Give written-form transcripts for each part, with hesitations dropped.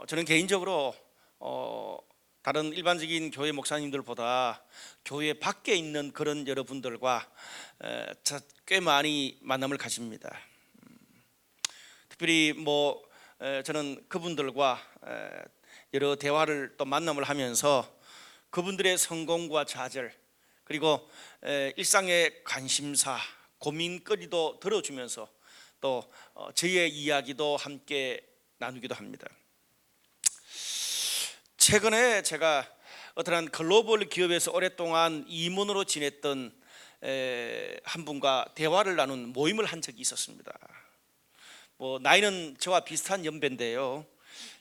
저는 개인적으로 다른 일반적인 교회 목사님들보다 교회 밖에 있는 그런 여러분들과 꽤 많이 만남을 가집니다. 특별히 저는 그분들과 여러 대화를 또 만남을 하면서 그분들의 성공과 좌절, 그리고 일상의 관심사, 고민거리도 들어주면서 또 저의 이야기도 함께 나누기도 합니다. 최근에 제가 어떠한 글로벌 기업에서 오랫동안 임원으로 지냈던 한 분과 대화를 나눈 모임을 한 적이 있었습니다. 나이는 저와 비슷한 연배인데요,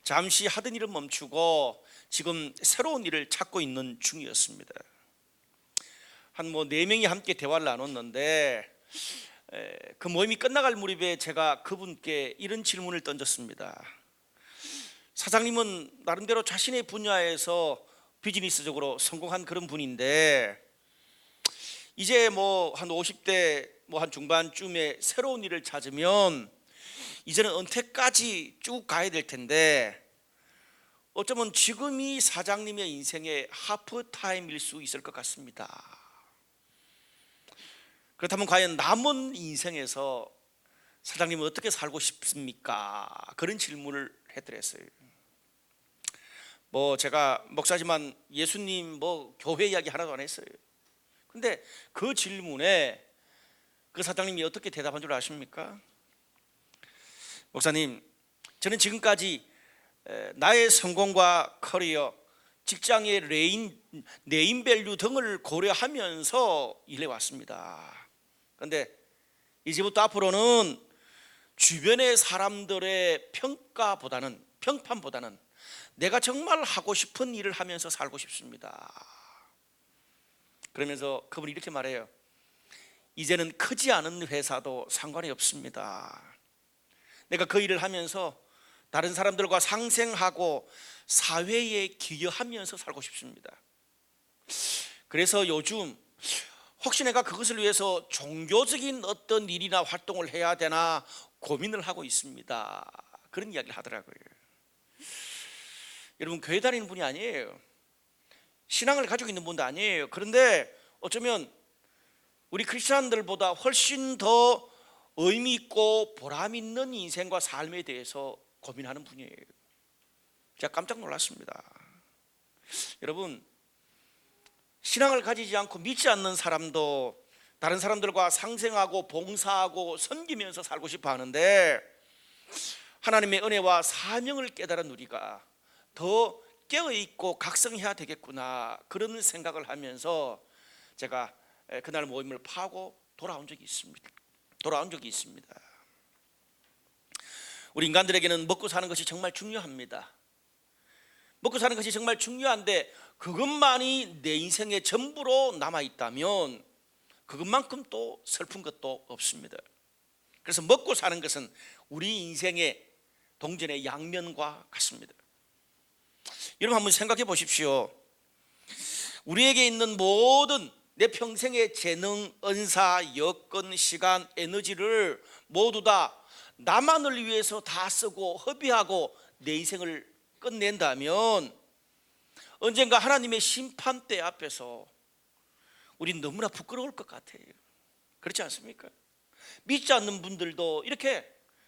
잠시 하던 일을 멈추고 지금 새로운 일을 찾고 있는 중이었습니다. 한 4명이 함께 대화를 나눴는데 그 모임이 끝나갈 무렵에 제가 그분께 이런 질문을 던졌습니다. 사장님은 나름대로 자신의 분야에서 비즈니스적으로 성공한 그런 분인데 이제 한 50대 한 중반쯤에 새로운 일을 찾으면 이제는 은퇴까지 쭉 가야 될 텐데 어쩌면 지금이 사장님의 인생의 하프타임일 수 있을 것 같습니다. 그렇다면 과연 남은 인생에서 사장님은 어떻게 살고 싶습니까? 그런 질문을 해드렸어요. 제가 목사지만 예수님 교회 이야기 하나도 안 했어요. 근데 그 질문에 그 사장님이 어떻게 대답한 줄 아십니까? 목사님, 저는 지금까지 나의 성공과 커리어, 직장의 네임밸류 등을 고려하면서 일해왔습니다. 그런데 이제부터 앞으로는 주변의 사람들의 평판보다는 내가 정말 하고 싶은 일을 하면서 살고 싶습니다. 그러면서 그분이 이렇게 말해요. 이제는 크지 않은 회사도 상관이 없습니다. 내가 그 일을 하면서 다른 사람들과 상생하고 사회에 기여하면서 살고 싶습니다. 그래서 요즘 혹시 내가 그것을 위해서 종교적인 어떤 일이나 활동을 해야 되나 고민을 하고 있습니다. 그런 이야기를 하더라고요. 여러분, 교회 다니는 분이 아니에요. 신앙을 가지고 있는 분도 아니에요. 그런데 어쩌면 우리 크리스찬들보다 훨씬 더 의미 있고 보람 있는 인생과 삶에 대해서 고민하는 분이에요. 제가 깜짝 놀랐습니다. 여러분, 신앙을 가지지 않고 믿지 않는 사람도 다른 사람들과 상생하고 봉사하고 섬기면서 살고 싶어 하는데 하나님의 은혜와 사명을 깨달은 우리가 더 깨어있고 각성해야 되겠구나, 그런 생각을 하면서 제가 그날 모임을 파고 돌아온 적이 있습니다. 우리 인간들에게는 먹고 사는 것이 정말 중요합니다. 먹고 사는 것이 정말 중요한데 그것만이 내 인생의 전부로 남아있다면 그것만큼 또 슬픈 것도 없습니다. 그래서 먹고 사는 것은 우리 인생의 동전의 양면과 같습니다. 여러분, 한번 생각해 보십시오. 우리에게 있는 모든 내 평생의 재능, 은사, 여건, 시간, 에너지를 모두 다 나만을 위해서 다 쓰고 허비하고 내 인생을 끝낸다면 언젠가 하나님의 심판대 앞에서 우린 너무나 부끄러울 것 같아요. 그렇지 않습니까? 믿지 않는 분들도 이렇게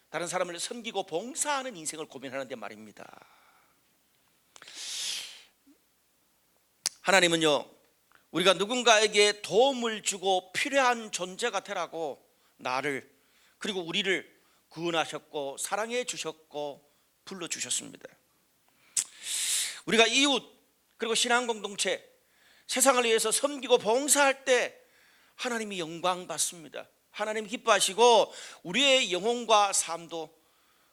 다른 사람을 섬기고 봉사하는 인생을 고민하는데 말입니다. 하나님은요, 우리가 누군가에게 도움을 주고 필요한 존재가 되라고 나를 그리고 우리를 구원하셨고 사랑해 주셨고 불러주셨습니다. 우리가 이웃 그리고 신앙 공동체, 세상을 위해서 섬기고 봉사할 때 하나님이 영광 받습니다. 하나님 기뻐하시고 우리의 영혼과 삶도,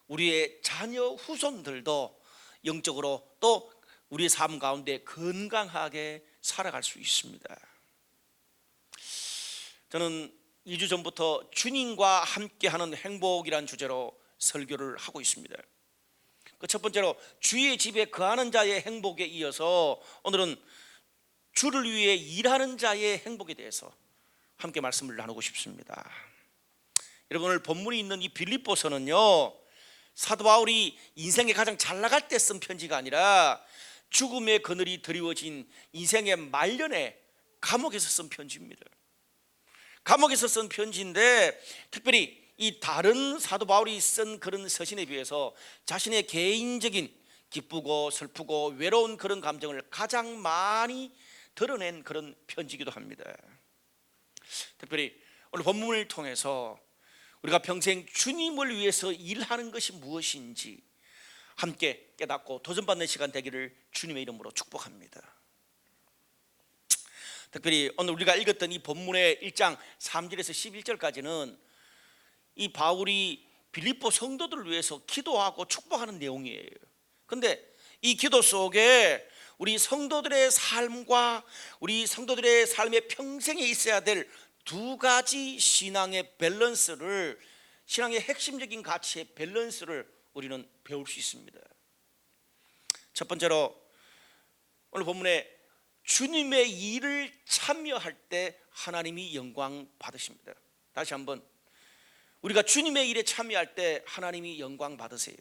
우리의 자녀 후손들도 영적으로 또 우리의 삶 가운데 건강하게 살아갈 수 있습니다. 저는 2주 전부터 주님과 함께하는 행복이라는 주제로 설교를 하고 있습니다. 그 첫 번째로 주의 집에 거하는 자의 행복에 이어서 오늘은 주를 위해 일하는 자의 행복에 대해서 함께 말씀을 나누고 싶습니다. 여러분, 오늘 본문이 있는 이 빌립보서는요, 사도 바울이 인생에 가장 잘 나갈 때 쓴 편지가 아니라 죽음의 그늘이 드리워진 인생의 말년에 감옥에서 쓴 편지입니다. 감옥에서 쓴 편지인데 특별히 이 다른 사도 바울이 쓴 그런 서신에 비해서 자신의 개인적인 기쁘고 슬프고 외로운 그런 감정을 가장 많이 드러낸 그런 편지이기도 합니다. 특별히 오늘 본문을 통해서 우리가 평생 주님을 위해서 일하는 것이 무엇인지 함께 깨닫고 도전받는 시간 되기를 주님의 이름으로 축복합니다. 특별히 오늘 우리가 읽었던 이 본문의 1장 3절에서 11절까지는 이 바울이 빌립보 성도들을 위해서 기도하고 축복하는 내용이에요. 근데 이 기도 속에 우리 성도들의 삶과 우리 성도들의 삶의 평생에 있어야 될 두 가지 신앙의 밸런스를, 신앙의 핵심적인 가치의 밸런스를 우리는 배울 수 있습니다. 첫 번째로 오늘 본문에 주님의 일을 참여할 때 하나님이 영광 받으십니다. 다시 한번, 우리가 주님의 일에 참여할 때 하나님이 영광 받으세요.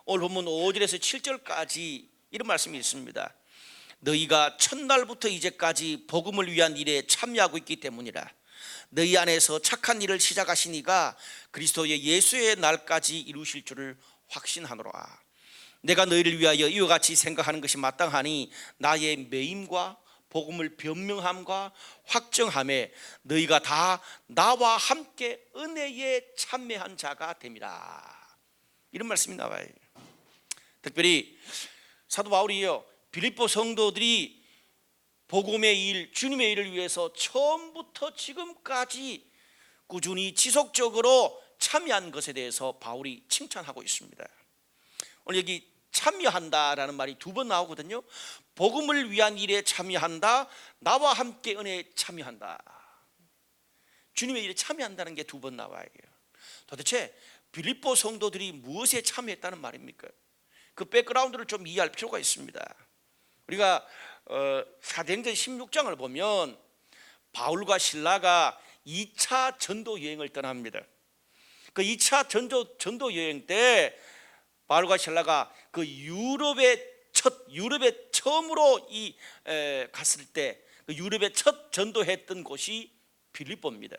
오늘 본문 5절에서 7절까지 이런 말씀이 있습니다. 너희가 첫날부터 이제까지 복음을 위한 일에 참여하고 있기 때문이라. 너희 안에서 착한 일을 시작하신 이가 그리스도의 예수의 날까지 이루실 줄을 확신하노라. 내가 너희를 위하여 이와 같이 생각하는 것이 마땅하니 나의 매임과 복음을 변명함과 확정함에 너희가 다 나와 함께 은혜에 참여한 자가 됨이라. 이런 말씀이 나와요. 특별히 사도 바울이요, 빌립보 성도들이 복음의 일, 주님의 일을 위해서 처음부터 지금까지 꾸준히 지속적으로 참여한 것에 대해서 바울이 칭찬하고 있습니다. 오늘 여기 참여한다라는 말이 두 번 나오거든요. 복음을 위한 일에 참여한다, 나와 함께 은혜에 참여한다. 주님의 일에 참여한다는 게 두 번 나와요. 도대체 빌립보 성도들이 무엇에 참여했다는 말입니까? 그 백그라운드를 좀 이해할 필요가 있습니다. 우리가 사도행전 16장을 보면 바울과 실라가 2차 전도 여행을 떠납니다. 그 2차 전도 여행 때 바울과 실라가 그 유럽에 처음으로 갔을 때 그 유럽에 첫 전도했던 곳이 빌립보입니다.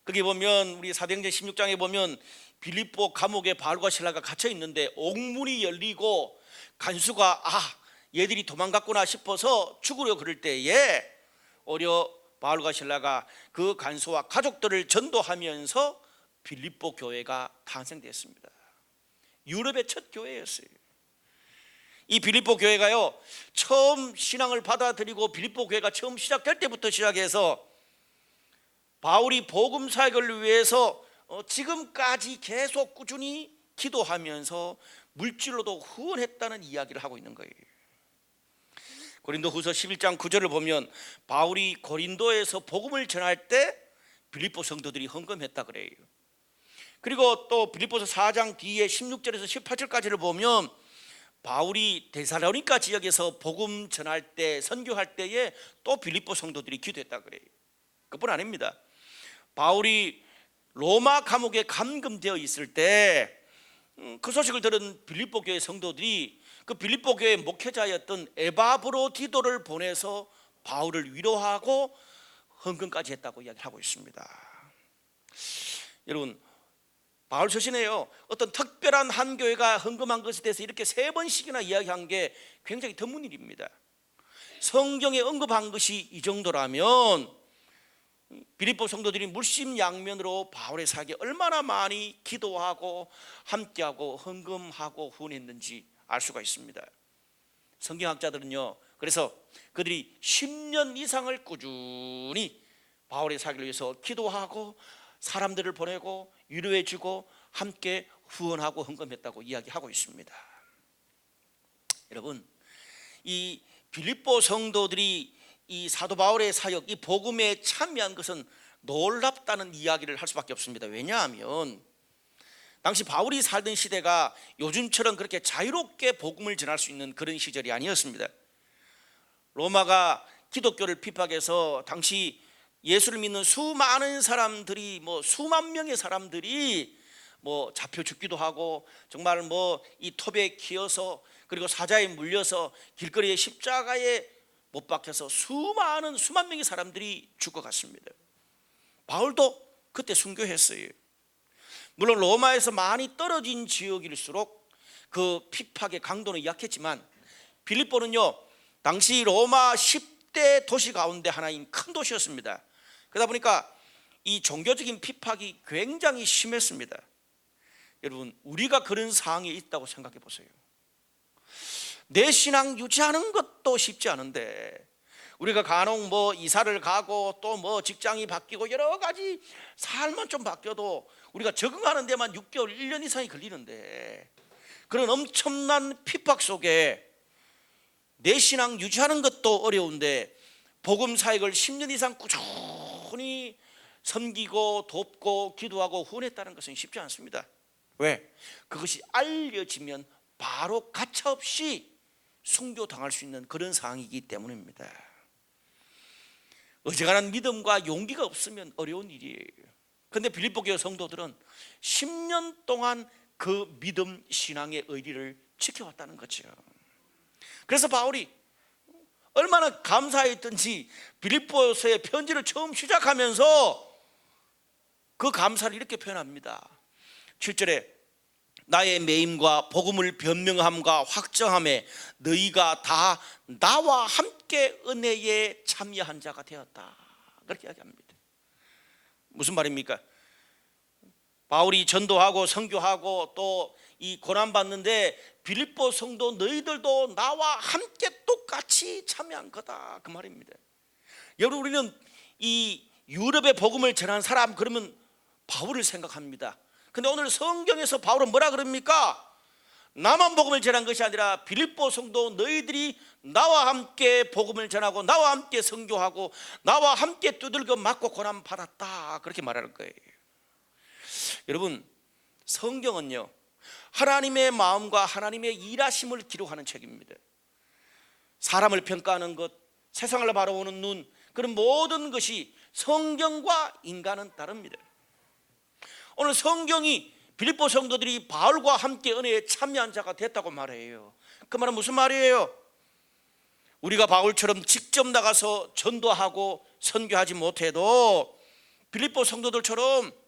거기 보면 우리 사도행전 16장에 보면 빌립보 감옥에 바울과 실라가 갇혀 있는데 옥문이 열리고 간수가 얘들이 도망갔구나 싶어서 죽으려 그럴 때에 오히려 바울과 실라가 그 간수와 가족들을 전도하면서 빌립보 교회가 탄생됐습니다. 유럽의 첫 교회였어요. 이 빌립보 교회가요, 처음 신앙을 받아들이고 빌립보 교회가 처음 시작될 때부터 시작해서 바울이 복음 사역을 위해서 지금까지 계속 꾸준히 기도하면서 물질로도 후원했다는 이야기를 하고 있는 거예요. 고린도후서 11장 9절을 보면 바울이 고린도에서 복음을 전할 때 빌립보 성도들이 헌금했다 그래요. 그리고 또 빌립보서 4장 뒤에 16절에서 18절까지를 보면 바울이 데살로니가 지역에서 복음 전할 때, 선교할 때에 또 빌립보 성도들이 기도했다 그래요. 그뿐 아닙니다. 바울이 로마 감옥에 감금되어 있을 때 그 소식을 들은 빌립보 교회 성도들이 그 빌립보 교회 목회자였던 에바브로디도를 보내서 바울을 위로하고 헌금까지 했다고 이야기하고 있습니다. 여러분, 바울 서신에요, 어떤 특별한 한 교회가 헌금한 것에 대해서 이렇게 3번씩이나 이야기한 게 굉장히 드문 일입니다. 성경에 언급한 것이 이 정도라면 빌립보 성도들이 물심양면으로 바울의 사역에 얼마나 많이 기도하고 함께하고 헌금하고 후원했는지 알 수가 있습니다. 성경학자들은요, 그래서 그들이 10년 이상을 꾸준히 바울의 사역을 위해서 기도하고 사람들을 보내고 위로해주고 함께 후원하고 헌금했다고 이야기하고 있습니다. 여러분, 이 빌립보 성도들이 이 사도 바울의 사역, 이 복음에 참여한 것은 놀랍다는 이야기를 할 수밖에 없습니다. 왜냐하면 당시 바울이 살던 시대가 요즘처럼 그렇게 자유롭게 복음을 전할 수 있는 그런 시절이 아니었습니다. 로마가 기독교를 핍박해서 당시 예수를 믿는 수많은 사람들이, 수만 명의 사람들이 뭐 잡혀 죽기도 하고 정말 뭐 이 톱에 키어서 그리고 사자에 물려서 길거리에 십자가에 못 박혀서 수만 명의 사람들이 죽어갔습니다. 바울도 그때 순교했어요. 물론 로마에서 많이 떨어진 지역일수록 그 핍박의 강도는 약했지만 빌립보는요 당시 로마 10대 도시 가운데 하나인 큰 도시였습니다. 그러다 보니까 이 종교적인 핍박이 굉장히 심했습니다. 여러분, 우리가 그런 상황에 있다고 생각해 보세요. 내 신앙 유지하는 것도 쉽지 않은데 우리가 간혹 뭐 이사를 가고 또 뭐 직장이 바뀌고 여러 가지 삶만 좀 바뀌어도 우리가 적응하는 데만 6개월, 1년 이상이 걸리는데 그런 엄청난 핍박 속에 내 신앙 유지하는 것도 어려운데 복음 사역을 10년 이상 꾸준히 섬기고 돕고 기도하고 후원했다는 것은 쉽지 않습니다. 왜? 그것이 알려지면 바로 가차없이 순교당할 수 있는 그런 상황이기 때문입니다. 어지간한 믿음과 용기가 없으면 어려운 일이에요. 그런데 빌립보 교회 성도들은 10년 동안 그 믿음 신앙의 의리를 지켜왔다는 거죠. 그래서 바울이 얼마나 감사했던지 빌립보서의 편지를 처음 시작하면서 그 감사를 이렇게 표현합니다. 7절에 나의 매임과 복음을 변명함과 확정함에 너희가 다 나와 함께 은혜에 참여한 자가 되었다. 그렇게 이야기합니다. 무슨 말입니까? 바울이 전도하고 선교하고 또 이 고난받는데 빌립보 성도 너희들도 나와 함께 똑같이 참여한 거다, 그 말입니다. 여러분, 우리는 이 유럽의 복음을 전한 사람 그러면 바울을 생각합니다. 근데 오늘 성경에서 바울은 뭐라 그럽니까? 나만 복음을 전한 것이 아니라 빌립보 성도 너희들이 나와 함께 복음을 전하고 나와 함께 선교하고 나와 함께 두들겨 맞고 고난 받았다, 그렇게 말하는 거예요. 여러분, 성경은요 하나님의 마음과 하나님의 일하심을 기록하는 책입니다. 사람을 평가하는 것, 세상을 바라보는 눈, 그런 모든 것이 성경과 인간은 다릅니다. 오늘 성경이 빌립보 성도들이 바울과 함께 은혜에 참여한 자가 됐다고 말해요. 그 말은 무슨 말이에요? 우리가 바울처럼 직접 나가서 전도하고 선교하지 못해도 빌립보 성도들처럼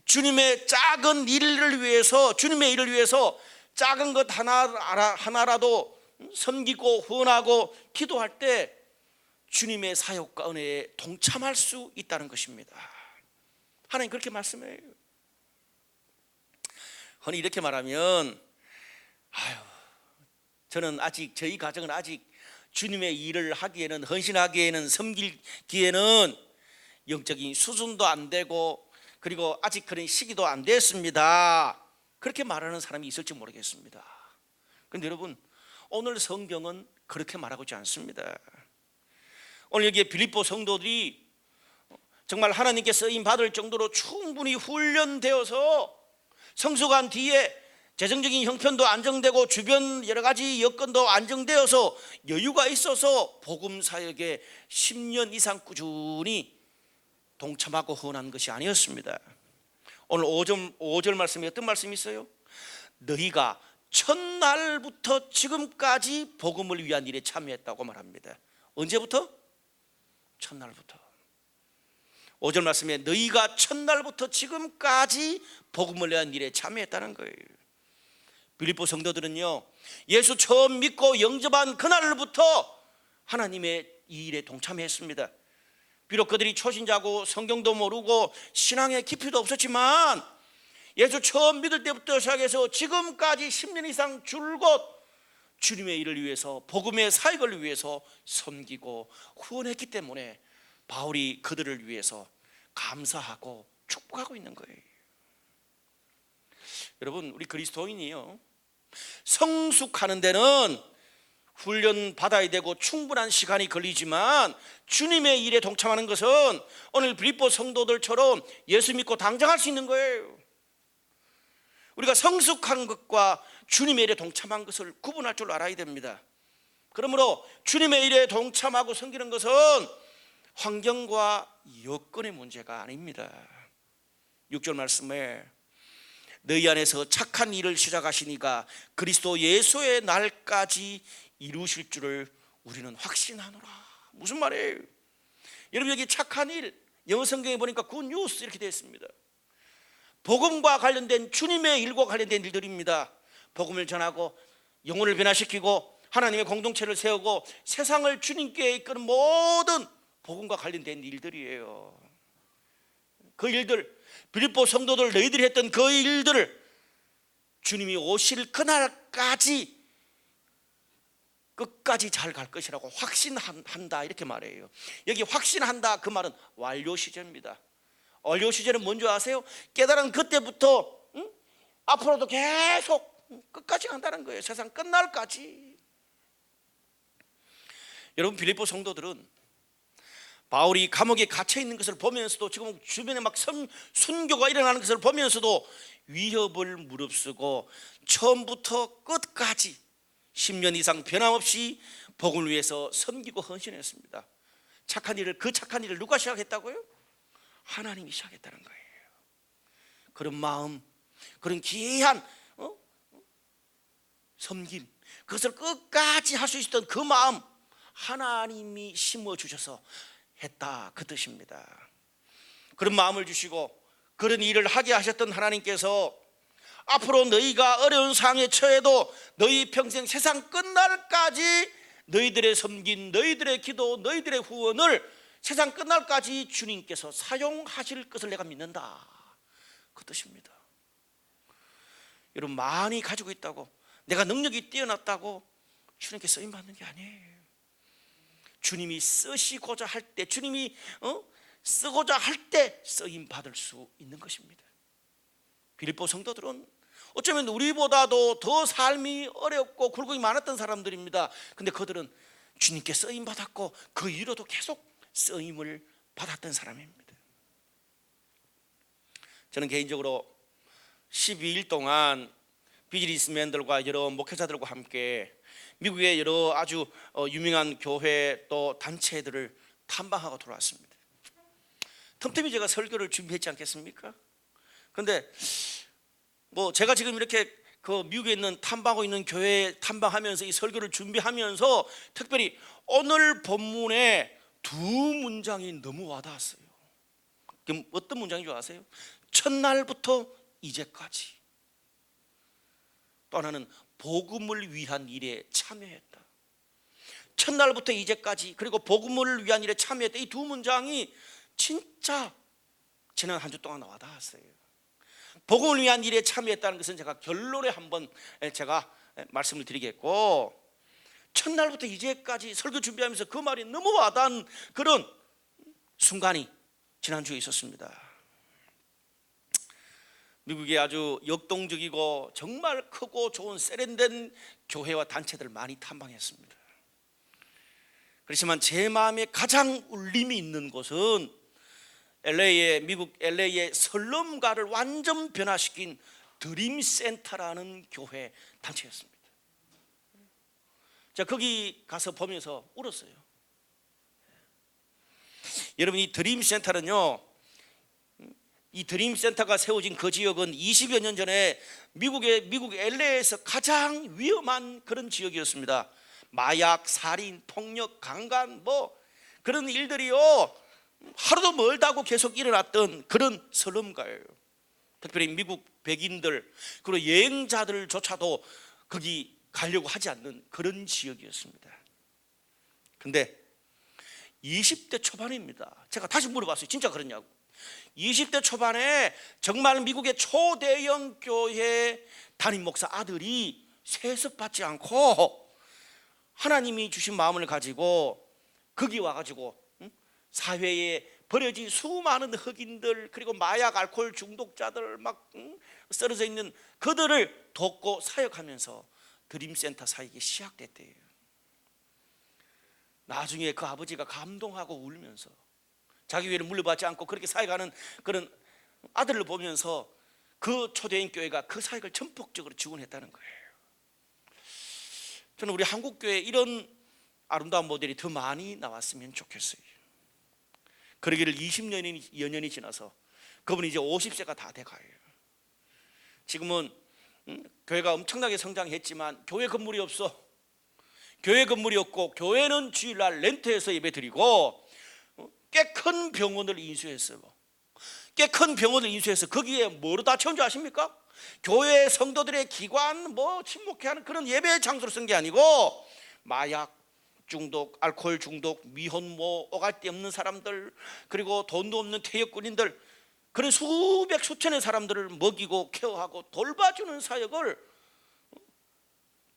주님의 작은 일을 위해서, 주님의 일을 위해서 작은 것 하나라도 섬기고 후원하고 기도할 때 주님의 사역과 은혜에 동참할 수 있다는 것입니다. 하나님 그렇게 말씀해요. 흔히 이렇게 말하면 저는 아직, 저희 가정은 아직 주님의 일을 하기에는, 헌신하기에는, 섬기기에는 영적인 수준도 안 되고 그리고 아직 그런 시기도 안 됐습니다, 그렇게 말하는 사람이 있을지 모르겠습니다. 그런데 여러분, 오늘 성경은 그렇게 말하고 있지 않습니다. 오늘 여기에 빌립보 성도들이 정말 하나님께 쓰임 받을 정도로 충분히 훈련되어서 성숙한 뒤에 재정적인 형편도 안정되고 주변 여러 가지 여건도 안정되어서 여유가 있어서 복음 사역에 10년 이상 꾸준히 동참하고 헌한 것이 아니었습니다. 오늘 5절 말씀에 어떤 말씀이 있어요? 너희가 첫날부터 지금까지 복음을 위한 일에 참여했다고 말합니다. 언제부터? 첫날부터. 5절 말씀에 너희가 첫날부터 지금까지 복음을 위한 일에 참여했다는 거예요. 빌립보 성도들은요 예수 처음 믿고 영접한 그날부터 하나님의 이 일에 동참했습니다. 비록 그들이 초신자고 성경도 모르고 신앙의 깊이도 없었지만 예수 처음 믿을 때부터 시작해서 지금까지 10년 이상 줄곧 주님의 일을 위해서, 복음의 사역을 위해서 섬기고 후원했기 때문에 바울이 그들을 위해서 감사하고 축복하고 있는 거예요. 여러분, 우리 그리스도인이요 성숙하는 데는 훈련 받아야 되고 충분한 시간이 걸리지만 주님의 일에 동참하는 것은 오늘 빌립보 성도들처럼 예수 믿고 당장 할 수 있는 거예요. 우리가 성숙한 것과 주님의 일에 동참한 것을 구분할 줄 알아야 됩니다. 그러므로 주님의 일에 동참하고 섬기는 것은 환경과 여건의 문제가 아닙니다. 6절 말씀에 너희 안에서 착한 일을 시작하시니가 그리스도 예수의 날까지 이루실 줄을 우리는 확신하노라. 무슨 말이에요? 여러분, 여기 착한 일, 영어 성경에 보니까 굿 뉴스 이렇게 되어 있습니다. 복음과 관련된, 주님의 일과 관련된 일들입니다. 복음을 전하고 영혼을 변화시키고 하나님의 공동체를 세우고 세상을 주님께 이끄는 모든 복음과 관련된 일들이에요. 그 일들, 빌립보 성도들 너희들이 했던 그 일들을 주님이 오실 그날까지 끝까지 잘 갈 것이라고 확신한다, 이렇게 말해요. 여기 확신한다, 그 말은 완료 시제입니다. 완료 시제는 뭔지 아세요? 깨달은 그때부터 앞으로도 계속 끝까지 간다는 거예요. 세상 끝날까지. 여러분, 빌립보 성도들은 바울이 감옥에 갇혀 있는 것을 보면서도, 지금 주변에 막 순교가 일어나는 것을 보면서도 위협을 무릅쓰고 처음부터 끝까지 10년 이상 변함없이 복음을 위해서 섬기고 헌신했습니다. 그 착한 일을 누가 시작했다고요? 하나님이 시작했다는 거예요. 그런 마음, 그런 귀한 섬김, 그것을 끝까지 할 수 있었던 그 마음, 하나님이 심어주셔서 했다, 그 뜻입니다. 그런 마음을 주시고 그런 일을 하게 하셨던 하나님께서 앞으로 너희가 어려운 상황에 처해도 너희 평생 세상 끝날까지 너희들의 섬긴, 너희들의 기도, 너희들의 후원을 세상 끝날까지 주님께서 사용하실 것을 내가 믿는다, 그 뜻입니다. 여러분, 많이 가지고 있다고, 내가 능력이 뛰어났다고 주님께 쓰임받는 게 아니에요. 주님이 쓰시고자 할 때, 주님이 쓰고자 할 때 쓰임받을 수 있는 것입니다. 빌립보 성도들은 어쩌면 우리보다도 더 삶이 어렵고 굴곡이 많았던 사람들입니다. 근데 그들은 주님께 쓰임받았고 그 이후로도 계속 쓰임을 받았던 사람입니다. 저는 개인적으로 12일 동안 비즈니스맨들과 여러 목회자들과 함께 미국의 여러 아주 유명한 교회 또 단체들을 탐방하고 돌아왔습니다. 틈틈이 제가 설교를 준비했지 않겠습니까? 근데 제가 지금 이렇게 그 미국에 있는 탐방하고 있는 교회 탐방하면서 이 설교를 준비하면서 특별히 오늘 본문에 두 문장이 너무 와닿았어요. 그럼 어떤 문장인 줄 아세요? 첫날부터 이제까지. 또 하나는 복음을 위한 일에 참여했다. 첫날부터 이제까지, 그리고 복음을 위한 일에 참여했다. 이 두 문장이 진짜 지난 한 주 동안 와닿았어요. 복음을 위한 일에 참여했다는 것은 제가 결론에 한번 제가 말씀을 드리겠고, 첫날부터 이제까지 설교 준비하면서 그 말이 너무 와닿은 그런 순간이 지난주에 있었습니다. 미국에 아주 역동적이고 정말 크고 좋은 세련된 교회와 단체들을 많이 탐방했습니다. 그렇지만 제 마음에 가장 울림이 있는 곳은 미국 LA의 슬럼가를 완전 변화시킨 드림센터라는 교회 단체였습니다. 제가 거기 가서 보면서 울었어요. 여러분, 이 드림센터는요, 이 드림센터가 세워진 그 지역은 20여 년 전에 미국 LA에서 가장 위험한 그런 지역이었습니다. 마약, 살인, 폭력, 강간 그런 일들이요 하루도 멀다고 계속 일어났던 그런 슬럼가예요. 특별히 미국 백인들 그리고 여행자들조차도 거기 가려고 하지 않는 그런 지역이었습니다. 근데 20대 초반입니다. 제가 다시 물어봤어요. 진짜 그러냐고. 20대 초반에 정말 미국의 초대형 교회 담임 목사 아들이 세습받지 않고 하나님이 주신 마음을 가지고 거기 와가지고 사회에 버려진 수많은 흑인들 그리고 마약 알코올 중독자들 막 쓰러져 있는 그들을 돕고 사역하면서 드림센터 사역이 시작됐대요. 나중에 그 아버지가 감동하고 울면서 자기 위해를 물려받지 않고 그렇게 사역하는 그런 아들을 보면서 그 초대인 교회가 그 사역을 전폭적으로 지원했다는 거예요. 저는 우리 한국교회에 이런 아름다운 모델이 더 많이 나왔으면 좋겠어요. 그러기를 20년이 지나서 그분이 이제 50세가 다 돼가요. 지금은 교회가 엄청나게 성장했지만 교회 건물이 없어. 교회 건물이 없고 교회는 주일날 렌트해서 예배드리고 꽤 큰 병원을 인수했어요. 꽤 큰 병원을 인수해서 거기에 뭐로 다 채운 줄 아십니까? 교회 성도들의 기관 침묵회 하는 그런 예배 장소로 쓴 게 아니고 마약 중독, 알코올 중독, 미혼모, 오갈 데 없는 사람들, 그리고 돈도 없는 퇴역군인들, 그런 수백 수천의 사람들을 먹이고 케어하고 돌봐주는 사역을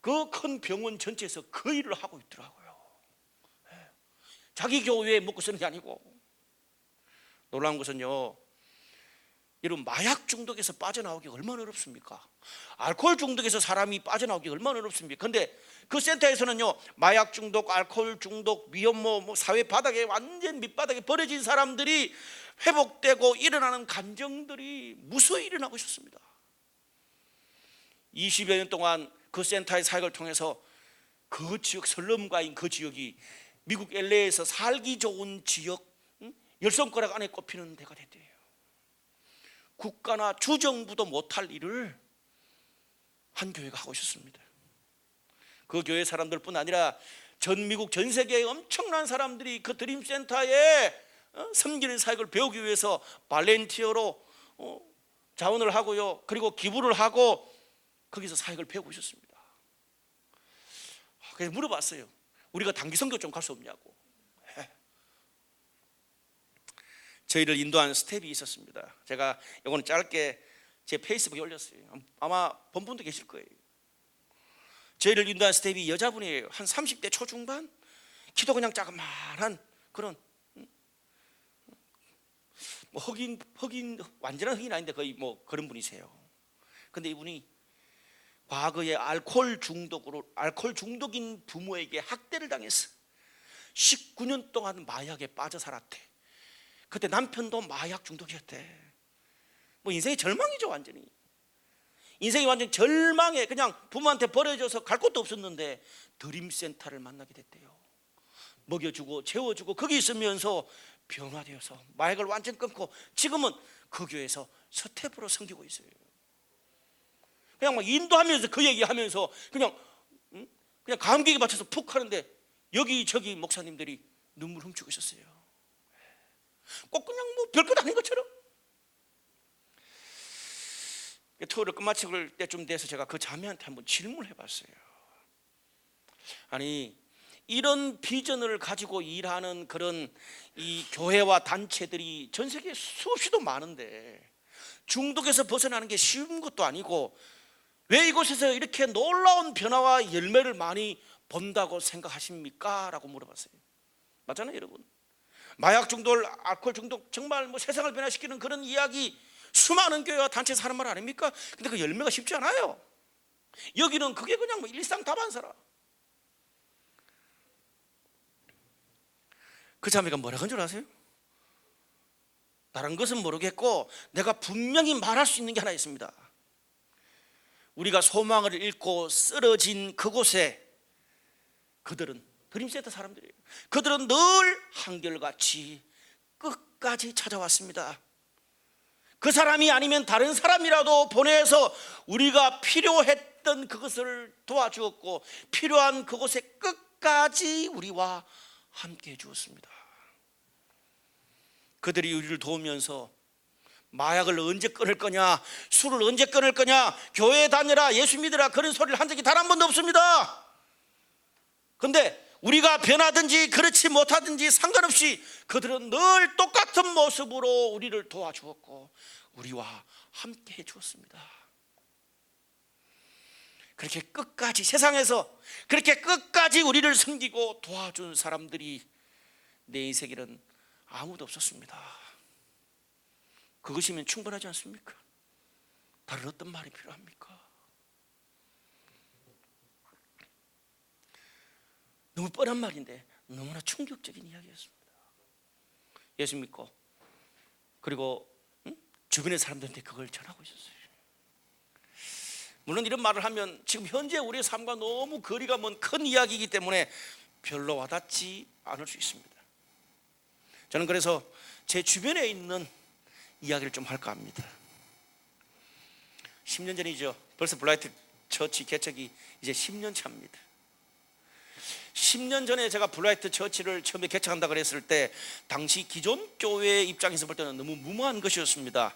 그 큰 병원 전체에서 그 일을 하고 있더라고요. 자기 교회에 먹고 쓰는 게 아니고. 놀라운 것은요, 여러분, 마약 중독에서 빠져나오기 얼마나 어렵습니까? 알코올 중독에서 사람이 빠져나오기 얼마나 어렵습니까? 근데 그 센터에서는요, 마약 중독, 알코올 중독, 미혼모, 사회 바닥에 완전 밑바닥에 버려진 사람들이 회복되고 일어나는 감정들이 무수히 일어나고 있었습니다. 20여 년 동안 그 센터의 사역을 통해서 그 지역, 설럼가인 그 지역이 미국 LA에서 살기 좋은 지역 10손가락 안에 꼽히는 데가 됐대요. 국가나 주정부도 못할 일을 한 교회가 하고 있었습니다. 그 교회 사람들뿐 아니라 전 미국 전 세계의 엄청난 사람들이 그 드림센터에 섬기는 사역을 배우기 위해서 발렌티어로 자원을 하고요, 그리고 기부를 하고 거기서 사역을 배우고 있었습니다. 그래서 물어봤어요. 우리가 단기 선교 좀 갈 수 없냐고. 저희를 인도한 스텝이 있었습니다. 제가 이거는 짧게 제 페이스북에 올렸어요. 아마 본 분도 계실 거예요. 저희를 인도한 스텝이 여자분이에요. 한 30대 초중반, 키도 그냥 자그마한 그런 흑인 완전한 흑인 아닌데 거의 그런 분이세요. 근데 이분이 과거에 알코올 중독인 부모에게 학대를 당했어. 19년 동안 마약에 빠져 살았대. 그때 남편도 마약 중독이었대. 인생이 절망이죠. 완전히 인생이 완전 절망에 그냥 부모한테 버려져서 갈 곳도 없었는데 드림센터를 만나게 됐대요. 먹여주고 재워주고 거기 있으면서 변화되어서 마약을 완전 끊고 지금은 그 교회에서 스텝으로 섬기고 있어요. 그냥 막 인도하면서 그 얘기하면서 그냥 감격에 맞춰서 푹 하는데 여기저기 목사님들이 눈물 훔치고 있었어요. 꼭 그냥 별것 아닌 것처럼. 투어를 끝마칠 때쯤 돼서 제가 그 자매한테 한번 질문을 해봤어요. 아니, 이런 비전을 가지고 일하는 그런 이 교회와 단체들이 전 세계에 수없이도 많은데 중독에서 벗어나는 게 쉬운 것도 아니고 왜 이곳에서 이렇게 놀라운 변화와 열매를 많이 본다고 생각하십니까? 라고 물어봤어요. 맞잖아요, 여러분. 마약 중독, 알코올 중독, 정말 세상을 변화시키는 그런 이야기 수많은 교회와 단체에서 하는 말 아닙니까? 근데 그 열매가 쉽지 않아요. 여기는 그게 그냥 일상다반사라. 그 자매가 뭐라 그런 줄 아세요? 다른 것은 모르겠고 내가 분명히 말할 수 있는 게 하나 있습니다. 우리가 소망을 잃고 쓰러진 그곳에 그들은 드림센터 사람들이에요. 그들은 늘 한결같이 끝까지 찾아왔습니다. 그 사람이 아니면 다른 사람이라도 보내서 우리가 필요했던 그것을 도와주었고 필요한 그곳에 끝까지 우리와 함께 해주었습니다. 그들이 우리를 도우면서 마약을 언제 끊을 거냐, 술을 언제 끊을 거냐, 교회 다녀라, 예수 믿으라 그런 소리를 한 적이 단 한 번도 없습니다. 그런데 우리가 변하든지 그렇지 못하든지 상관없이 그들은 늘 똑같은 모습으로 우리를 도와주었고 우리와 함께 해주었습니다. 그렇게 끝까지 세상에서 그렇게 끝까지 우리를 섬기고 도와준 사람들이 내 인생에는 아무도 없었습니다. 그것이면 충분하지 않습니까? 다른 어떤 말이 필요합니까? 너무 뻔한 말인데 너무나 충격적인 이야기였습니다. 예수 믿고 그리고 주변의 사람들한테 그걸 전하고 있었어요. 물론 이런 말을 하면 지금 현재 우리의 삶과 너무 거리가 먼 큰 이야기이기 때문에 별로 와닿지 않을 수 있습니다. 저는 그래서 제 주변에 있는 이야기를 좀 할까 합니다. 10년 전이죠. 벌써 블라이트 처치 개척이 이제 10년 차입니다. 10년 전에 제가 블라이트 처치를 처음에 개척한다 그랬을 때 당시 기존 교회 입장에서 볼 때는 너무 무모한 것이었습니다.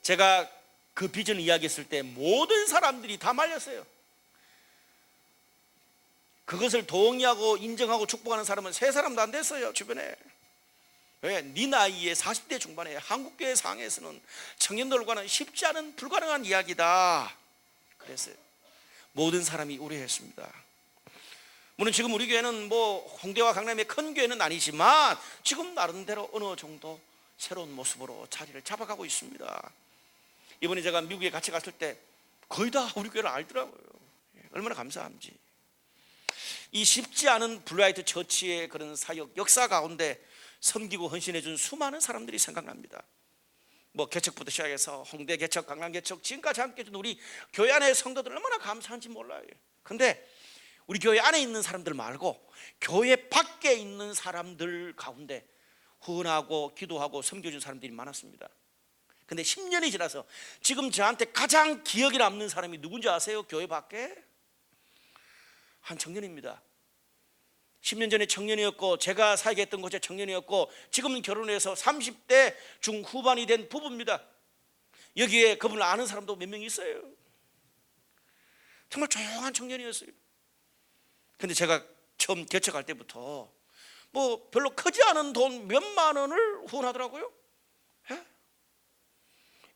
제가 그 비전을 이야기했을 때 모든 사람들이 다 말렸어요. 그것을 동의하고 인정하고 축복하는 사람은 세 사람도 안 됐어요, 주변에. 왜? 네 나이에 40대 중반에 한국교회 상에서는 청년들과는 쉽지 않은 불가능한 이야기다 그랬어요. 모든 사람이 우려했습니다. 물론 지금 우리 교회는 뭐 홍대와 강남의 큰 교회는 아니지만 지금 나름대로 어느 정도 새로운 모습으로 자리를 잡아가고 있습니다. 이번에 제가 미국에 같이 갔을 때 거의 다 우리 교회를 알더라고요. 얼마나 감사한지. 이 쉽지 않은 블라이트 처치의 그런 사역 역사 가운데 섬기고 헌신해준 수많은 사람들이 생각납니다. 뭐 개척부터 시작해서 홍대 개척, 강남 개척, 지금까지 함께 해준 우리 교회 안의 성도들 얼마나 감사한지 몰라요. 근데 우리 교회 안에 있는 사람들 말고 교회 밖에 있는 사람들 가운데 후원하고 기도하고 섬겨준 사람들이 많았습니다. 근데 10년이 지나서 지금 저한테 가장 기억에 남는 사람이 누군지 아세요? 교회 밖에? 한 청년입니다. 10년 전에 청년이었고 제가 사역했던 곳에 청년이었고 지금은 결혼해서 30대 중후반이 된 부부입니다. 여기에 그분을 아는 사람도 몇 명 있어요. 정말 조용한 청년이었어요. 근데 제가 처음 개척할 때부터 뭐 별로 크지 않은 돈 몇만 원을 후원하더라고요.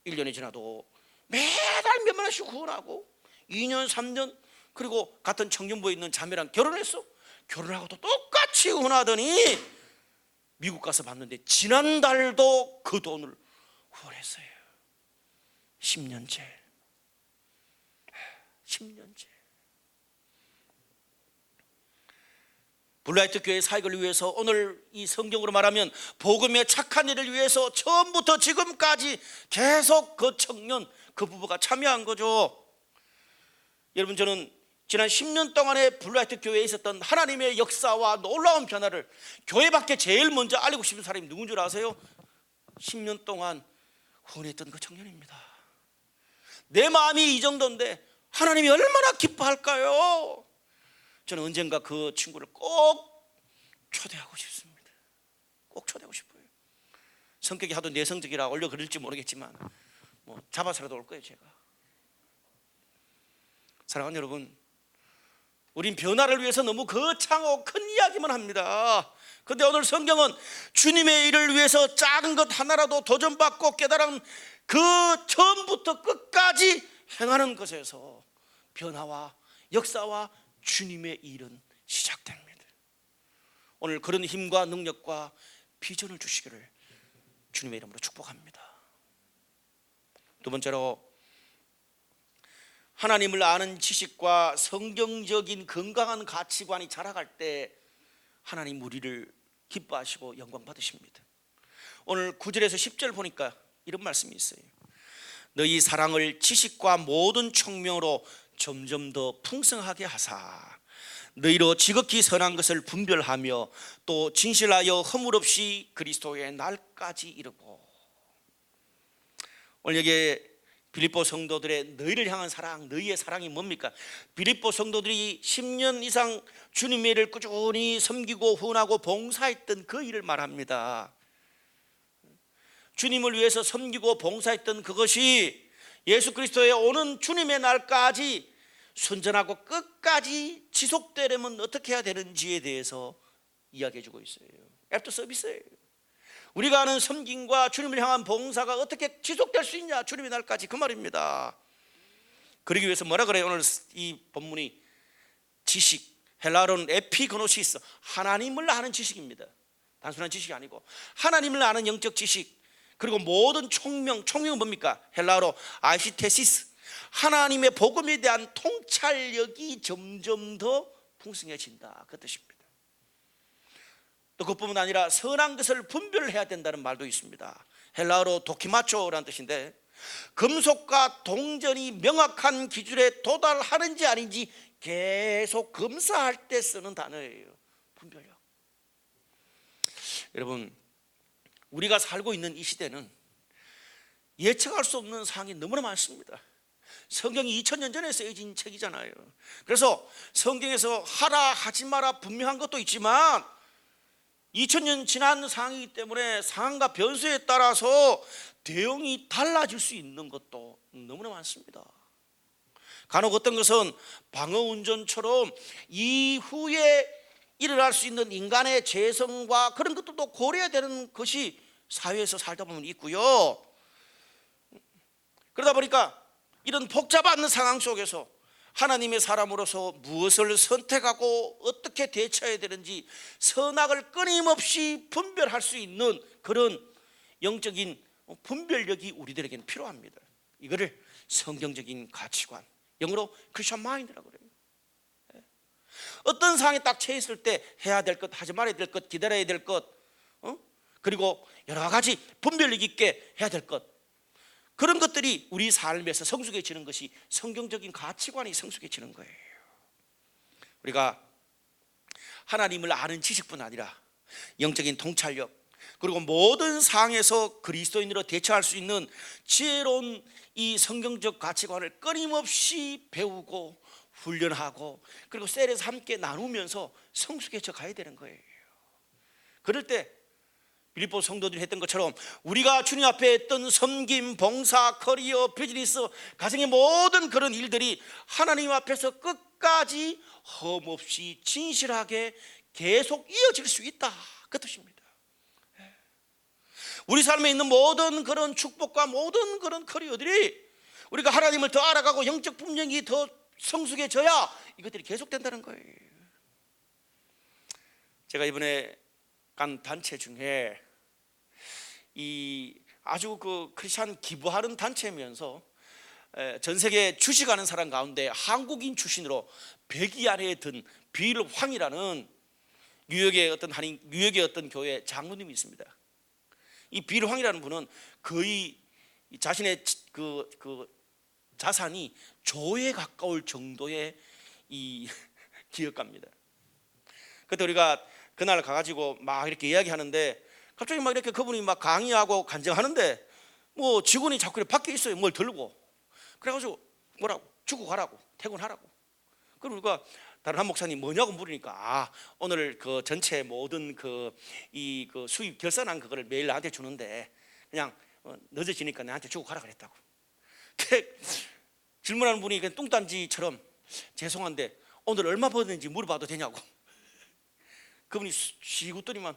1년이 지나도 매달 몇만 원씩 후원하고 2년 3년 그리고 같은 청년부에 있는 자매랑 결혼했어. 결혼하고도 똑같이 후원하더니 미국 가서 봤는데 지난달도 그 돈을 후원했어요. 10년째. 블라이트 교회 사역을 위해서 오늘 이 성경으로 말하면 복음의 착한 일을 위해서 처음부터 지금까지 계속 그 청년 그 부부가 참여한 거죠. 여러분, 저는 지난 10년 동안에 블라이트 교회에 있었던 하나님의 역사와 놀라운 변화를 교회 밖에 제일 먼저 알리고 싶은 사람이 누군 줄 아세요? 10년 동안 후원했던 그 청년입니다. 내 마음이 이 정도인데 하나님이 얼마나 기뻐할까요? 저는 언젠가 그 친구를 꼭 초대하고 싶습니다. 꼭 초대하고 싶어요. 성격이 하도 내성적이라 올려 그럴지 모르겠지만 뭐 잡아서라도 올 거예요. 제가. 사랑하는 여러분, 우린 변화를 위해서 너무 거창하고 큰 이야기만 합니다. 그런데 오늘 성경은 주님의 일을 위해서 작은 것 하나라도 도전받고 깨달은 그 처음부터 끝까지 행하는 것에서 변화와 역사와 주님의 일은 시작됩니다. 오늘 그런 힘과 능력과 비전을 주시기를 주님의 이름으로 축복합니다. 두 번째로, 하나님을 아는 지식과 성경적인 건강한 가치관이 자라갈 때 하나님 우리를 기뻐하시고 영광 받으십니다. 오늘 9절에서 10절 보니까 이런 말씀이 있어요. 너희 사랑을 지식과 모든 총명으로 점점 더 풍성하게 하사 너희로 지극히 선한 것을 분별하며 또 진실하여 허물 없이 그리스도의 날까지 이르고. 오늘 여기에 빌립보 성도들의 너희를 향한 사랑, 너희의 사랑이 뭡니까? 빌립보 성도들이 10년 이상 주님의 일을 꾸준히 섬기고 후원하고 봉사했던 그 일을 말합니다. 주님을 위해서 섬기고 봉사했던 그것이 예수 그리스도의 오는 주님의 날까지 순전하고 끝까지 지속되려면 어떻게 해야 되는지에 대해서 이야기해 주고 있어요. 애프터 서비스예요. 우리가 하는 섬김과 주님을 향한 봉사가 어떻게 지속될 수 있냐, 주님의 날까지, 그 말입니다. 그러기 위해서 뭐라 그래요? 오늘 이 본문이 지식, 헬라어로는 에피그노시스, 하나님을 아는 지식입니다. 단순한 지식이 아니고 하나님을 아는 영적 지식, 그리고 모든 총명, 총명은 뭡니까? 헬라어로 아이시테시스, 하나님의 복음에 대한 통찰력이 점점 더 풍성해진다, 그 뜻입니다. 또 그뿐만 아니라 선한 것을 분별해야 된다는 말도 있습니다. 헬라어로 도키마초라는 뜻인데 금속과 동전이 명확한 기준에 도달하는지 아닌지 계속 검사할 때 쓰는 단어예요. 분별력. 여러분, 우리가 살고 있는 이 시대는 예측할 수 없는 상황이 너무나 많습니다. 성경이 2000년 전에 쓰여진 책이잖아요. 그래서 성경에서 하라 하지 마라 분명한 것도 있지만 2000년 지난 상황이기 때문에 상황과 변수에 따라서 대응이 달라질 수 있는 것도 너무나 많습니다. 간혹 어떤 것은 방어운전처럼 이후에 일어날 수 있는 인간의 재성과 그런 것들도 고려해야 되는 것이 사회에서 살다 보면 있고요. 그러다 보니까 이런 복잡한 상황 속에서 하나님의 사람으로서 무엇을 선택하고 어떻게 대처해야 되는지 선악을 끊임없이 분별할 수 있는 그런 영적인 분별력이 우리들에게는 필요합니다. 이거를 성경적인 가치관, 영어로 크리스천 마인드라고 그래요. 어떤 상황에 딱 처했을 때 해야 될 것, 하지 말아야 될 것, 기다려야 될 것, 그리고 여러 가지 분별력 있게 해야 될 것, 그런 것들이 우리 삶에서 성숙해지는 것이 성경적인 가치관이 성숙해지는 거예요. 우리가 하나님을 아는 지식뿐 아니라 영적인 통찰력, 그리고 모든 상황에서 그리스도인으로 대처할 수 있는 지혜로운 이 성경적 가치관을 끊임없이 배우고 훈련하고 그리고 셀에서 함께 나누면서 성숙해져 가야 되는 거예요. 그럴 때 빌립보 성도들이 했던 것처럼 우리가 주님 앞에 했던 섬김, 봉사, 커리어, 비즈니스, 가정의 모든 그런 일들이 하나님 앞에서 끝까지 험없이 진실하게 계속 이어질 수 있다, 그 뜻입니다. 우리 삶에 있는 모든 그런 축복과 모든 그런 커리어들이 우리가 하나님을 더 알아가고 영적 분명이 더 성숙해져야 이것들이 계속된다는 거예요. 제가 이번에 간 단체 중에 이 아주 그 크리스찬 기부하는 단체면서 전 세계 주식하는 사람 가운데 한국인 출신으로 100위 안에 든 빌 황이라는 뉴욕의 어떤 교회 장로님이 있습니다. 이 빌 황이라는 분은 거의 자신의 그 자산이 조에 가까울 정도의 이 기업가입니다. 그때 우리가 그날 가가지고 막 이렇게 이야기하는데 갑자기 막 이렇게 그분이 막 강의하고 간증하는데 뭐 직원이 자꾸 이렇게 밖에 있어요. 뭘 들고. 그래가지고 뭐라고 주고 가라고, 퇴근하라고. 그럼 우리가 다른 한 목사님 뭐냐고 물으니까 오늘 그 전체 모든 그 수입 결산한 그거를 매일 나한테 주는데 그냥 늦어지니까 나한테 주고 가라 그랬다고. 질문하는 분이 그냥 뚱딴지처럼 죄송한데 오늘 얼마 벌었는지 물어봐도 되냐고. 그분이 씩 웃더니만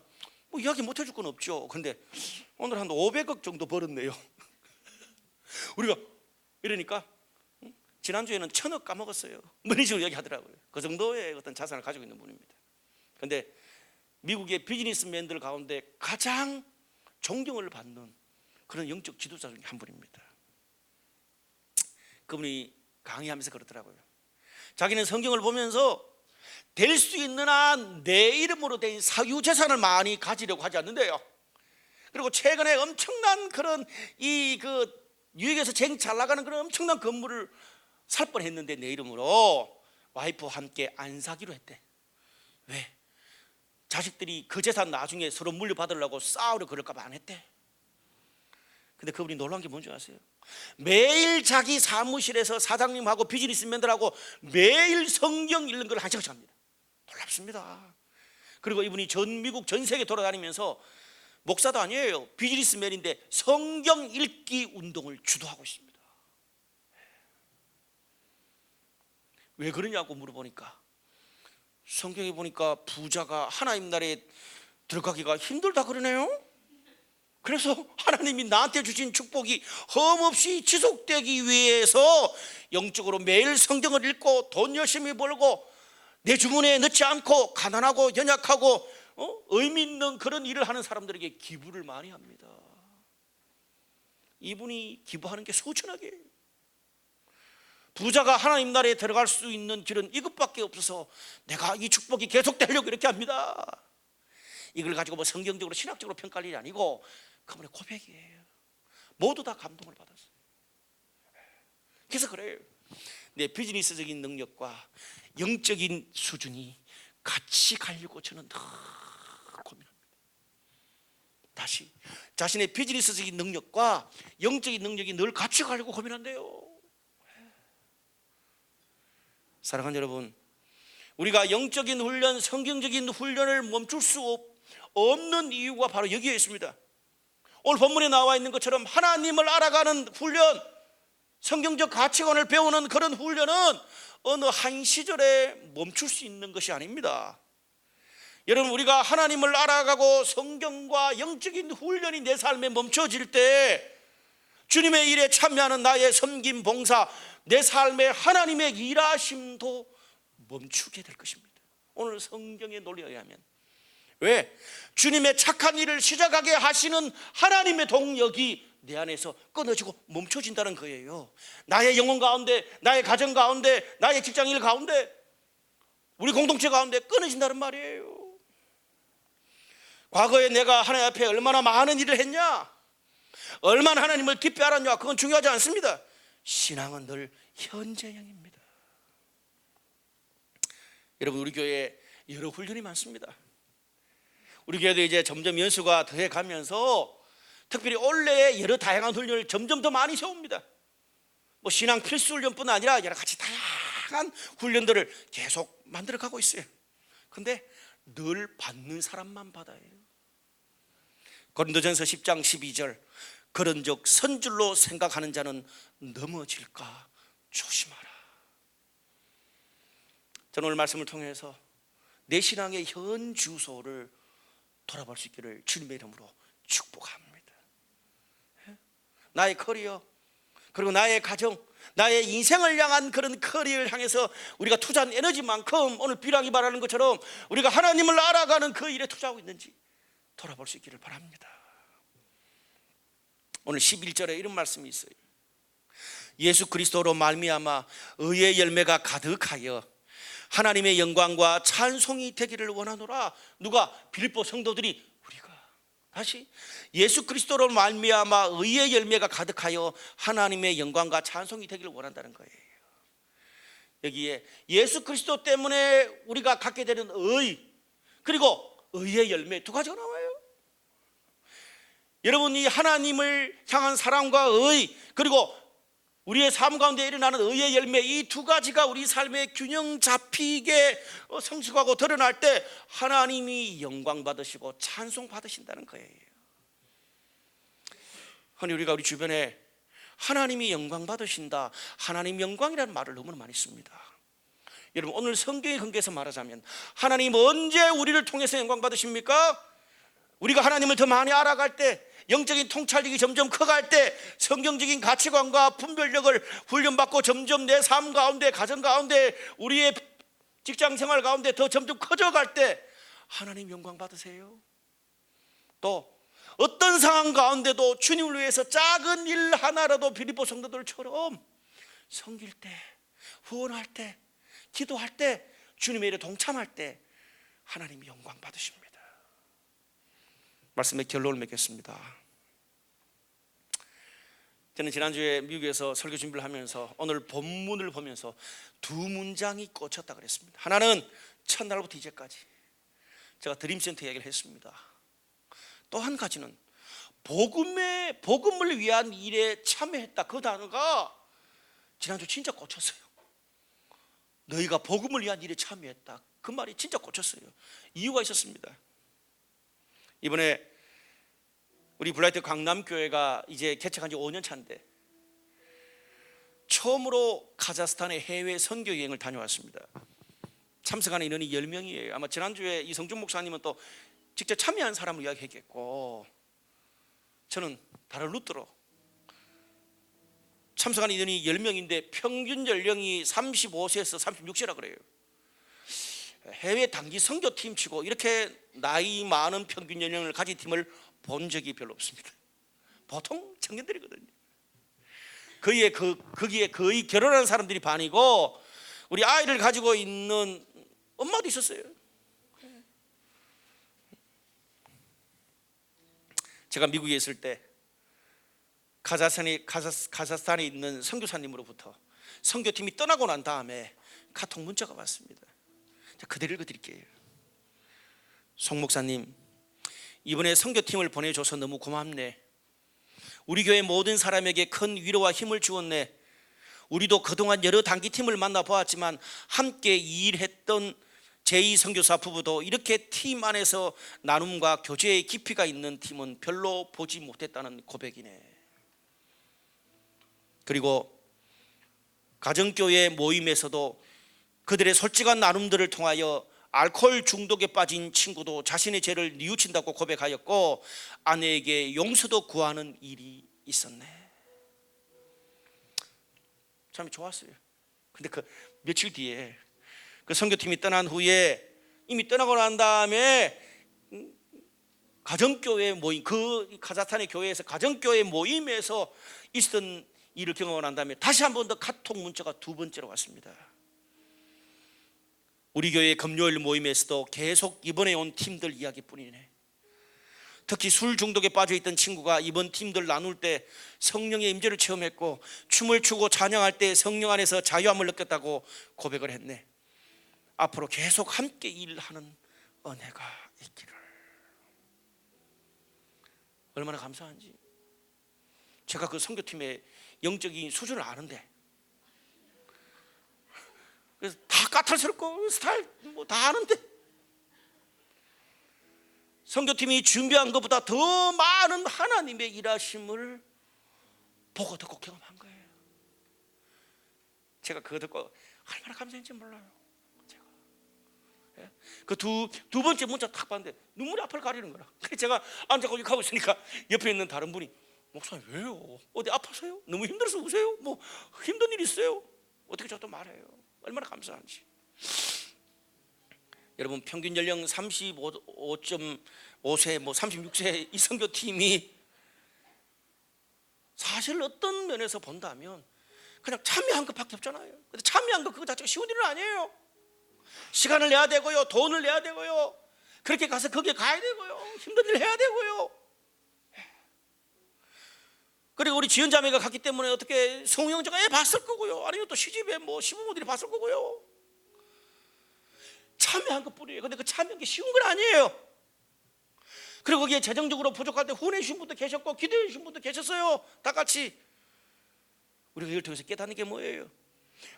뭐 이야기 못 해줄 건 없죠. 근데 오늘 한 500억 정도 벌었네요. 우리가 이러니까 지난주에는 1000억 까먹었어요. 뭐 이런 식으로 이야기하더라고요. 그 정도의 어떤 자산을 가지고 있는 분입니다. 근데 미국의 비즈니스맨들 가운데 가장 존경을 받는 그런 영적 지도자 중에 한 분입니다. 그분이 강의하면서 그러더라고요. 자기는 성경을 보면서 될 수 있는 한 내 이름으로 된 사유재산을 많이 가지려고 하지 않는데요. 그리고 최근에 엄청난 그런 뉴욕에서 제일 잘 나가는 그런 엄청난 건물을 살 뻔했는데 내 이름으로 와이프와 함께 안 사기로 했대. 왜? 자식들이 그 재산 나중에 서로 물려받으려고 싸우려 그럴까 봐 안 했대. 근데 그분이 놀란 게 뭔지 아세요? 매일 자기 사무실에서 사장님하고 비즈니스맨들하고 매일 성경 읽는 걸 한 시간씩 합니다. 놀랍습니다. 그리고 이분이 전 미국 전 세계 돌아다니면서 목사도 아니에요. 비즈니스맨인데 성경 읽기 운동을 주도하고 있습니다. 왜 그러냐고 물어보니까 성경에 보니까 부자가 하나님 나라에 들어가기가 힘들다 그러네요. 그래서 하나님이 나한테 주신 축복이 험없이 지속되기 위해서 영적으로 매일 성경을 읽고 돈 열심히 벌고 내 주머니에 넣지 않고 가난하고 연약하고 의미 있는 그런 일을 하는 사람들에게 기부를 많이 합니다. 이분이 기부하는 게 소천하게 부자가 하나님 나라에 들어갈 수 있는 길은 이것밖에 없어서 내가 이 축복이 계속되려고 이렇게 합니다. 이걸 가지고 뭐 성경적으로 신학적으로 평가할 일이 아니고 그분의 고백이에요. 모두 다 감동을 받았어요. 그래서 그래요. 내 비즈니스적인 능력과 영적인 수준이 같이 가려고 저는 늘 고민합니다. 다시 자신의 비즈니스적인 능력과 영적인 능력이 늘 같이 가려고 고민한대요. 사랑하는 여러분, 우리가 영적인 훈련, 성경적인 훈련을 멈출 수 없는 이유가 바로 여기에 있습니다. 오늘 본문에 나와 있는 것처럼 하나님을 알아가는 훈련, 성경적 가치관을 배우는 그런 훈련은 어느 한 시절에 멈출 수 있는 것이 아닙니다. 여러분, 우리가 하나님을 알아가고 성경과 영적인 훈련이 내 삶에 멈춰질 때 주님의 일에 참여하는 나의 섬김, 봉사, 내 삶에 하나님의 일하심도 멈추게 될 것입니다. 오늘 성경의 논리에 의하면. 왜? 주님의 착한 일을 시작하게 하시는 하나님의 동력이 내 안에서 끊어지고 멈춰진다는 거예요. 나의 영혼 가운데, 나의 가정 가운데, 나의 직장일 가운데, 우리 공동체 가운데 끊어진다는 말이에요. 과거에 내가 하나님 앞에 얼마나 많은 일을 했냐, 얼마나 하나님을 깊이 알았냐, 그건 중요하지 않습니다. 신앙은 늘 현재형입니다. 여러분, 우리 교회에 여러 훈련이 많습니다. 우리 교회도 이제 점점 연수가 더해 가면서 특별히 올해에 여러 다양한 훈련을 점점 더 많이 세웁니다. 뭐 신앙 필수 훈련뿐 아니라 여러 가지 다양한 훈련들을 계속 만들어 가고 있어요. 근데 늘 받는 사람만 받아요. 고린도전서 10장 12절, 그런즉 선줄로 생각하는 자는 넘어질까 조심하라. 저는 오늘 말씀을 통해서 내 신앙의 현 주소를 돌아볼 수 있기를 주님의 이름으로 축복합니다. 나의 커리어, 그리고 나의 가정, 나의 인생을 향한 그런 커리어를 향해서 우리가 투자한 에너지만큼 오늘 비랑이 말하는 것처럼 우리가 하나님을 알아가는 그 일에 투자하고 있는지 돌아볼 수 있기를 바랍니다. 오늘 11절에 이런 말씀이 있어요. 예수 그리스도로 말미암아 의의 열매가 가득하여 하나님의 영광과 찬송이 되기를 원하노라. 누가? 빌립보 성도들이. 우리가 다시 예수 그리스도로 말미암아 의의 열매가 가득하여 하나님의 영광과 찬송이 되기를 원한다는 거예요. 여기에 예수 그리스도 때문에 우리가 갖게 되는 의, 그리고 의의 열매 두 가지가 나와요. 여러분이 하나님을 향한 사랑과 의, 그리고 우리의 삶 가운데 일어나는 의의 열매, 이 두 가지가 우리 삶의 균형 잡히게 성숙하고 드러날 때 하나님이 영광 받으시고 찬송 받으신다는 거예요. 흔히 우리가 우리 주변에 하나님이 영광 받으신다, 하나님 영광이라는 말을 너무나 많이 씁니다. 여러분, 오늘 성경의 근거에서 말하자면 하나님 언제 우리를 통해서 영광 받으십니까? 우리가 하나님을 더 많이 알아갈 때, 영적인 통찰력이 점점 커갈 때, 성경적인 가치관과 분별력을 훈련받고 점점 내 삶 가운데, 가정 가운데, 우리의 직장 생활 가운데 더 점점 커져갈 때 하나님 영광 받으세요. 또 어떤 상황 가운데도 주님을 위해서 작은 일 하나라도 빌립보 성도들처럼 섬길 때, 후원할 때, 기도할 때, 주님의 일에 동참할 때 하나님이 영광 받으십니다. 말씀의 결론을 맺겠습니다. 저는 지난주에 미국에서 설교 준비를 하면서 오늘 본문을 보면서 두 문장이 꽂혔다 그랬습니다. 하나는 첫날부터 이제까지 제가 드림센터 얘기를 했습니다. 또 한 가지는 복음을 위한 일에 참여했다. 그 단어가 지난주 진짜 꽂혔어요. 너희가 복음을 위한 일에 참여했다. 그 말이 진짜 꽂혔어요. 이유가 있었습니다. 이번에 우리 블라이트 강남교회가 이제 개척한 지 5년 차인데 처음으로 카자흐스탄의 해외 선교 여행을 다녀왔습니다. 참석하는 인원이 10명이에요. 아마 지난주에 이성준 목사님은 또 직접 참여한 사람을 이야기했겠고, 저는 다른 루트로 참석하는 인원이 10명인데 평균 연령이 35세에서 36세라 그래요. 해외 단기 선교팀 치고 이렇게 나이 많은 평균 연령을 가진 팀을 본 적이 별로 없습니다. 보통 청년들이거든요. 거기에 거의 결혼한 사람들이 반이고 우리 아이를 가지고 있는 엄마도 있었어요. 제가 미국에 있을 때 카자흐스탄에 있는 선교사님으로부터 선교팀이 떠나고 난 다음에 카톡 문자가 왔습니다. 그대로 읽어드릴게요. 송 목사님, 이번에 선교팀을 보내줘서 너무 고맙네. 우리 교회 모든 사람에게 큰 위로와 힘을 주었네. 우리도 그동안 여러 단기팀을 만나보았지만 함께 일했던 제2선교사 부부도 이렇게 팀 안에서 나눔과 교제의 깊이가 있는 팀은 별로 보지 못했다는 고백이네. 그리고 가정교회 모임에서도 그들의 솔직한 나눔들을 통하여 알코올 중독에 빠진 친구도 자신의 죄를 뉘우친다고 고백하였고 아내에게 용서도 구하는 일이 있었네. 참 좋았어요. 근데 그 며칠 뒤에 그 선교팀이 떠난 후에 이미 떠나고 난 다음에 가정교회 모임, 그 카자흐스탄의 교회에서 가정교회 모임에서 있었던 일을 경험하고 난 다음에 다시 한 번 더 카톡 문자가 두 번째로 왔습니다. 우리 교회 금요일 모임에서도 계속 이번에 온 팀들 이야기뿐이네. 특히 술 중독에 빠져있던 친구가 이번 팀들 나눌 때 성령의 임재를 체험했고 춤을 추고 찬양할 때 성령 안에서 자유함을 느꼈다고 고백을 했네. 앞으로 계속 함께 일하는 은혜가 있기를. 얼마나 감사한지. 제가 그 선교팀의 영적인 수준을 아는데 그래서 다 까탈스럽고 스타일 뭐 다 아는데 선교팀이 준비한 것보다 더 많은 하나님의 일하심을 보고 듣고 경험한 거예요. 제가 그거 듣고 얼마나 감사했는지 몰라요. 제가 그 두 번째 문자 딱 봤는데 눈물이 앞을 가리는 거라. 그래서 제가 앉아서 이렇게 하고 있으니까 옆에 있는 다른 분이 목사님 왜요? 어디 아파서요? 너무 힘들어서 우세요? 뭐 힘든 일 있어요? 어떻게 저도 말해요. 얼마나 감사한지. 여러분 평균 연령 35.5세 뭐 36세 이 선교팀이 사실 어떤 면에서 본다면 그냥 참여한 것밖에 없잖아요. 근데 참여한 것 그거 자체가 쉬운 일은 아니에요. 시간을 내야 되고요, 돈을 내야 되고요, 그렇게 가서 거기에 가야 되고요, 힘든 일을 해야 되고요. 그리고 우리 지연자매가 갔기 때문에 어떻게 성우 형제가 봤을 거고요, 아니면 또 시집에 뭐 시부모들이 봤을 거고요. 참여한 것뿐이에요. 근데 그 참여한 게 쉬운 건 아니에요. 그리고 거기에 재정적으로 부족할 때 후원해 주신 분도 계셨고 기도해 주신 분도 계셨어요. 다 같이. 우리가 이걸 통해서 깨닫는 게 뭐예요?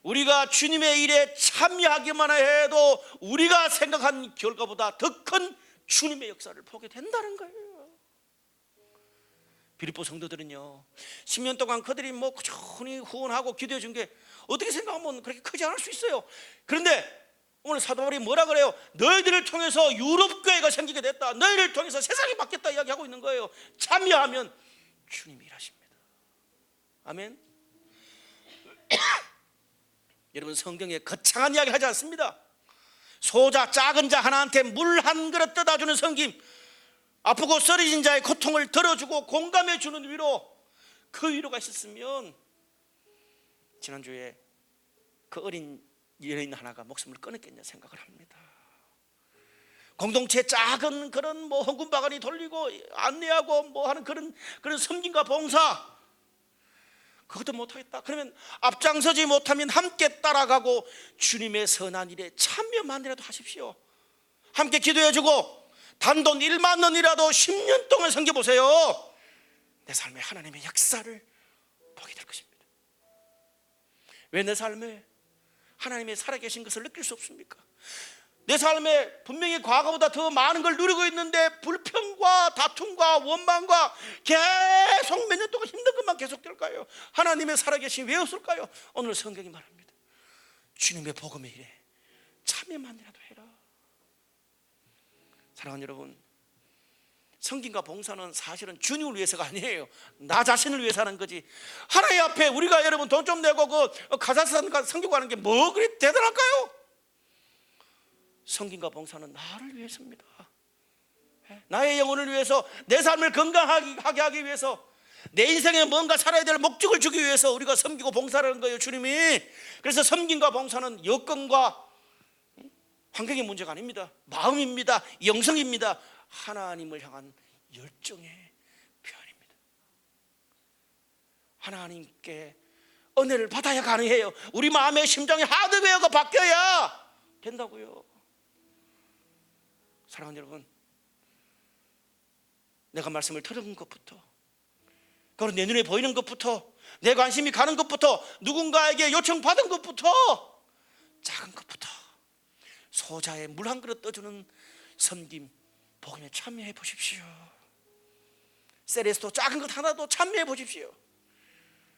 우리가 주님의 일에 참여하기만 해도 우리가 생각한 결과보다 더 큰 주님의 역사를 보게 된다는 거예요. 빌립보 성도들은요 10년 동안 그들이 뭐 꾸준히 후원하고 기도해 준 게 어떻게 생각하면 그렇게 크지 않을 수 있어요. 그런데 오늘 사도 바울이 뭐라 그래요? 너희들을 통해서 유럽 교회가 생기게 됐다, 너희를 통해서 세상이 바뀌었다 이야기하고 있는 거예요. 참여하면 주님이 일하십니다. 아멘. 여러분 성경에 거창한 이야기 하지 않습니다. 소자 작은 자 하나한테 물 한 그릇 떠다주는 섬김, 아프고 쓰러진 자의 고통을 들어주고 공감해 주는 위로, 그 위로가 있었으면 지난주에 그 어린 여인 하나가 목숨을 끊었겠냐 생각을 합니다. 공동체 작은 그런 뭐 헌금 바가니 돌리고 안내하고 뭐 하는 그런 섬김과 봉사, 그것도 못하겠다. 그러면 앞장서지 못하면 함께 따라가고 주님의 선한 일에 참여만이라도 하십시오. 함께 기도해주고 단돈 1만 원이라도 10년 동안 섬겨보세요. 내 삶에 하나님의 역사를 보게 될 것입니다. 왜 내 삶에 하나님의 살아계신 것을 느낄 수 없습니까? 내 삶에 분명히 과거보다 더 많은 걸 누리고 있는데 불평과 다툼과 원망과 계속 몇 년 동안 힘든 것만 계속될까요? 하나님의 살아계신 왜 없을까요? 오늘 성경이 말합니다. 주님의 복음의 일에 참여만이라도 해라. 사랑하는 여러분, 성김과 봉사는 사실은 주님을 위해서가 아니에요. 나 자신을 위해서 하는 거지. 하나님 앞에 우리가 여러분 돈 좀 내고 그 카자흐스탄 선교 가는 게 뭐 그리 대단할까요? 성김과 봉사는 나를 위해서입니다. 나의 영혼을 위해서, 내 삶을 건강하게 하기 위해서, 내 인생에 뭔가 살아야 될 목적을 주기 위해서 우리가 섬기고 봉사를 하는 거예요, 주님이. 그래서 섬김과 봉사는 여건과 환경의 문제가 아닙니다. 마음입니다. 영성입니다. 하나님을 향한 열정의 표현입니다. 하나님께 은혜를 받아야 가능해요. 우리 마음의 심정의 하드웨어가 바뀌어야 된다고요. 사랑하는 여러분, 내가 말씀을 들은 것부터 그리고 내 눈에 보이는 것부터, 내 관심이 가는 것부터, 누군가에게 요청받은 것부터, 작은 것부터 소자의 물 한 그릇 떠주는 섬김, 복음에 참여해 보십시오. 셀에서도 작은 것 하나도 참여해 보십시오.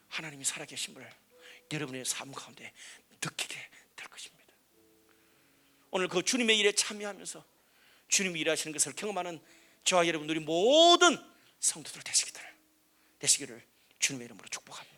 하나님이 살아계심을 여러분의 삶 가운데 느끼게 될 것입니다. 오늘 그 주님의 일에 참여하면서 주님이 일하시는 것을 경험하는 저와 여러분, 우리 모든 성도들 되시기를 주님의 이름으로 축복합니다.